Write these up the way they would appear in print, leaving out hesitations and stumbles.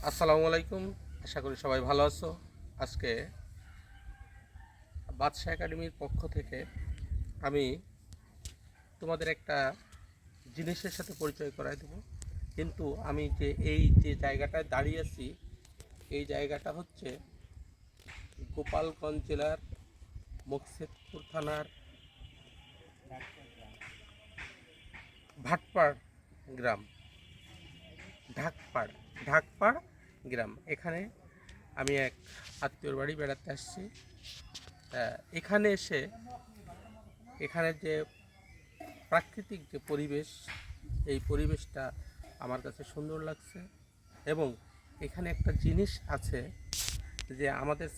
আসসালামু আলাইকুম। আশা করি সবাই ভালো আছো। আজকে বাদশা একাডেমির পক্ষ থেকে আমি তোমাদের একটা জিনিসের সাথে পরিচয় করায় দেব। কিন্তু আমি যে জায়গাটায় দাঁড়িয়ে আছি, এই জায়গাটা হচ্ছে গোপালগঞ্জ জেলার মুকসেদপুর থানার ভাটপাড় গ্রাম, ঢাকপাড় ঢাকপাড় গ্রাম। এখানে আমি এক আত্মীয়র বাড়ি বেড়াতে আসছি। এখানে এসে এখানের যে প্রাকৃতিক যে পরিবেশ, এই পরিবেশটা আমার কাছে সুন্দর লাগছে। এবং এখানে একটা জিনিস আছে যে আমাদের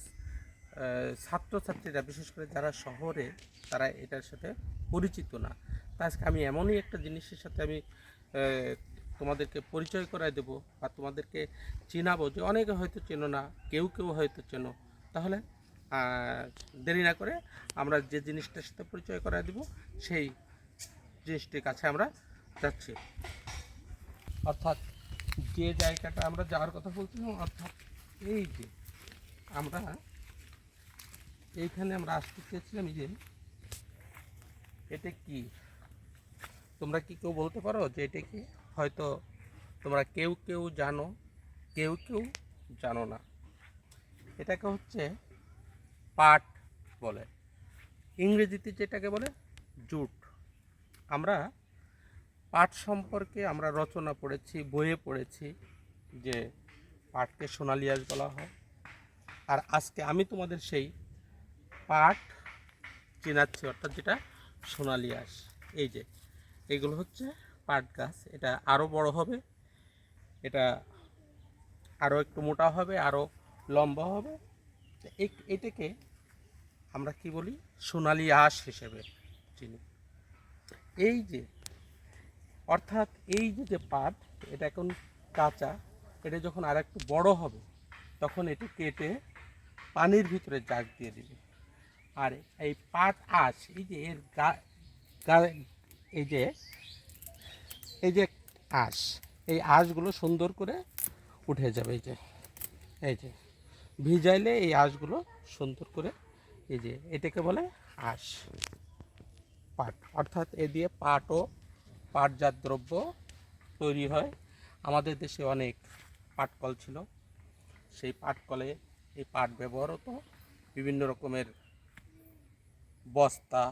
ছাত্রছাত্রীরা, বিশেষ করে যারা শহরে, তারা এটার সাথে পরিচিত না। তা আজকে আমি এমনই একটা জিনিসের সাথে আমি তোমাদেরকে পরিচয় করায় দেবো বা তোমাদেরকে চিনাবো, যে অনেকে হয়তো চেনো না, কেউ কেউ হয়তো চেনো। তাহলে দেরি না করে আমরা যে জিনিসটার সাথে পরিচয় করায় দেবো, সেই জিনিসটির কাছে আমরা যাচ্ছি। অর্থাৎ যে জায়গাটা আমরা যাওয়ার কথা বলছিলাম, অর্থাৎ এই যে আমরা এইখানে আমরা আসতে চেয়েছিলাম। এই যে এটা কি, তোমরা কি কেউ বলতে পারো যে এটা কি? হয়তো তোমরা কেউ কেউ জানো, কেউ কেউ জানো না। এটাকে হচ্ছে পাট বলে, ইংরেজিতে যেটাকে বলে জুট। আমরা পাট সম্পর্কে আমরা রচনা পড়েছি, বইয়ে পড়েছি যে পাটকে সোনালি আঁশ বলা হয়। আর আজকে আমি তোমাদের সেই পাট চেনাচ্ছি, অর্থাৎ যেটা সোনালি আঁশ। এই যে এইগুলো হচ্ছে পাট গাছ। এটা আরও বড় হবে, এটা আরও একটু মোটা হবে, আরও লম্বা হবে। এটাকে আমরা কি বলি? সোনালি আঁশ হিসেবে চিনি। এই যে অর্থাৎ এই যে পাট, এটা এখন কাঁচা, এটা যখন আর একটু বড় হবে তখন এটা কেটে পানির ভিতরে জাগ দিয়ে দিবে। আর এই পাট আঁশ, এই যে এর এই যে এই যে আঁশ, এই আঁশগুলো সুন্দর করে উঠে যাবে। এই যে ভিজাইলে এই আঁশগুলো সুন্দর করে, এই যে এটাকে বলে আঁশ, পাট। অর্থাৎ এ দিয়ে পাটও, পাটজাত দ্রব্য তৈরি হয়। আমাদের দেশে অনেক পাটকল ছিল, সেই পাটকলে এই পাট ব্যবহার হতো। বিভিন্ন রকমের বস্তা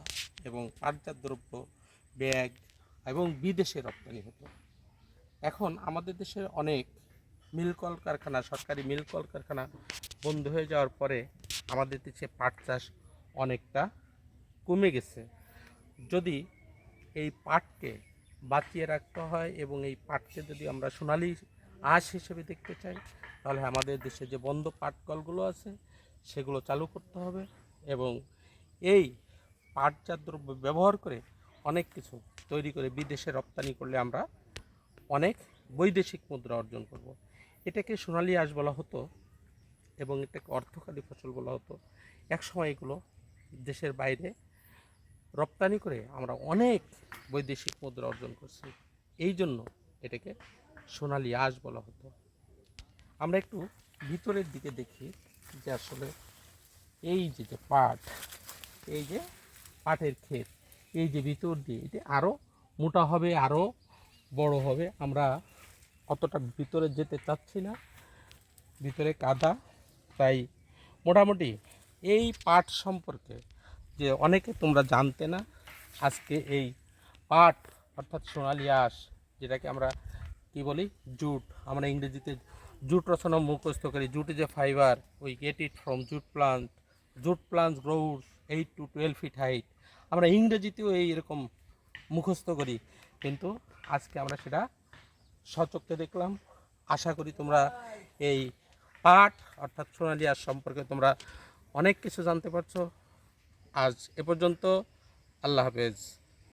এবং পাটজাত দ্রব্য, ব্যাগ এবং বিদেশে রপ্তানি হতো। এখন আমাদের দেশের অনেক মিল কলকারখানা, সরকারি মিল কলকারখানা বন্ধ হয়ে যাওয়ার পরে আমাদের দেশে পাট চাষ অনেকটা কমে গেছে। যদি এই পাটকে বাঁচিয়ে রাখতে হয় এবং এই পাটকে যদি আমরা সোনালি আঁশ হিসেবে দেখতে চাই, তাহলে আমাদের দেশে যে বন্ধ পাটকলগুলো আছে সেগুলো চালু করতে হবে। এবং এই পাটজাত দ্রব্য ব্যবহার করে অনেক কিছু তৈরি করে বিদেশে রপ্তানি করলে আমরা অনেক বৈদেশিক মুদ্রা অর্জন করব। এটাকে সোনালি আঁশ বলা হতো এবং এটাকে অর্থকারী ফসল বলা হতো। একসময় এগুলো দেশের বাইরে রপ্তানি করে আমরা অনেক বৈদেশিক মুদ্রা অর্জন করছি। এই জন্য এটাকে সোনালি আঁশ বলা হতো। আমরা একটু ভিতরের দিকে দেখি যে আসলে এই যে পাট, এই যে পাটের ক্ষেত, এই যে ভিতর দিয়ে এটা আরও মোটা হবে, আরও বড় হবে। আমরা অতটা ভিতরে যেতে চাচ্ছি না, ভিতরে কাদা। তাই মোটামুটি এই পাট সম্পর্কে যে অনেকে তোমরা জানতে না, আজকে এই পাট অর্থাৎ সোনালি আঁশ, যেটাকে আমরা কি বলি জুট, আমরা ইংরেজিতে জুট রচনা মুখস্থ করি। Jute is a fibre, we get it from jute plant, jute plant gross 8 to 12 feet height. আমরা ইংরেজিতেও এইরকম মুখস্থ করি, কিন্তু আজকে আমরা সেটা সচক্ষে দেখলাম। আশা করি তোমরা এই পাট অর্থাৎ সোনালি আঁশ সম্পর্কে তোমরা অনেক কিছু জানতে পারছো। আজ এ পর্যন্ত। আল্লাহ হাফেজ।